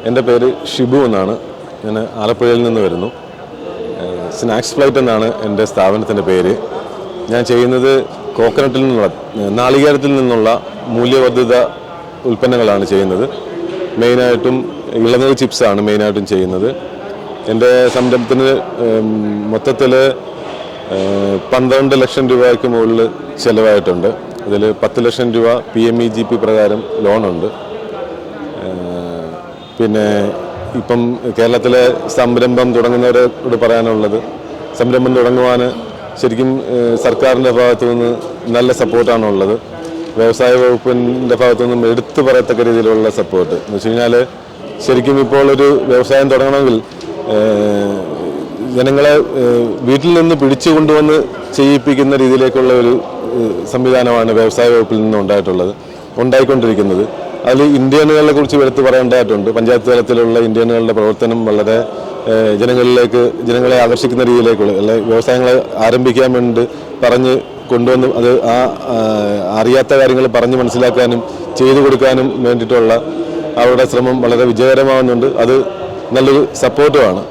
എൻ്റെ പേര് ഷിബു എന്നാണ്. ഞാൻ ആലപ്പുഴയിൽ നിന്ന് വരുന്നു. സ്നാക്സ് ഫ്ലൈറ്റ് എന്നാണ് എൻ്റെ സ്ഥാപനത്തിൻ്റെ പേര്. ഞാൻ ചെയ്യുന്നത് കോക്കനട്ടിൽ നിന്നുള്ള നാളികേരത്തിൽ നിന്നുള്ള മൂല്യവർദ്ധിത ഉൽപ്പന്നങ്ങളാണ് ചെയ്യുന്നത്. മെയിനായിട്ടും ഇളനീർ ചിപ്സാണ് മെയിനായിട്ടും ചെയ്യുന്നത്. എൻ്റെ സംരംഭത്തിന് മൊത്തത്തിൽ 12 ലക്ഷം രൂപയ്ക്ക് മുകളിൽ ചിലവായിട്ടുണ്ട്. അതിൽ 10 ലക്ഷം രൂപ PMEGP പ്രകാരം ലോണുണ്ട്. പിന്നെ ഇപ്പം കേരളത്തിലെ സംരംഭം തുടങ്ങുന്നവരോട് പറയാനുള്ളത്, സംരംഭം തുടങ്ങുവാൻ ശരിക്കും സർക്കാരിൻ്റെ ഭാഗത്തു നിന്ന് നല്ല സപ്പോർട്ടാണുള്ളത്. വ്യവസായ വകുപ്പിൻ്റെ ഭാഗത്തു നിന്നും എടുത്തു പറയത്തക്ക രീതിയിലുള്ള സപ്പോർട്ട് എന്ന് വെച്ച് കഴിഞ്ഞാൽ, ശരിക്കും ഇപ്പോൾ ഒരു വ്യവസായം തുടങ്ങണമെങ്കിൽ ജനങ്ങളെ വീട്ടിൽ നിന്ന് പിടിച്ചു കൊണ്ടുവന്ന് ചെയ്യിപ്പിക്കുന്ന രീതിയിലേക്കുള്ള ഒരു സംവിധാനമാണ് വ്യവസായ വകുപ്പിൽ നിന്ന് ഉണ്ടായിക്കൊണ്ടിരിക്കുന്നത്. അതിൽ ഇന്ത്യനുകളെ കുറിച്ച് എടുത്ത് പറയേണ്ടതായിട്ടുണ്ട്. പഞ്ചായത്ത് തലത്തിലുള്ള ഇന്ത്യനുകളുടെ പ്രവർത്തനം വളരെ ജനങ്ങളെ ആകർഷിക്കുന്ന രീതിയിലേക്കുള്ള, അല്ലെങ്കിൽ വ്യവസായങ്ങളെ ആരംഭിക്കാൻ വേണ്ടി പറഞ്ഞ് കൊണ്ടുവന്ന് അത് അറിയാത്ത കാര്യങ്ങൾ പറഞ്ഞ് മനസ്സിലാക്കാനും ചെയ്തു കൊടുക്കാനും വേണ്ടിയിട്ടുള്ള അവരുടെ ശ്രമം വളരെ വിജയകരമാകുന്നുണ്ട്. അത് നല്ലൊരു സപ്പോർട്ടുമാണ്.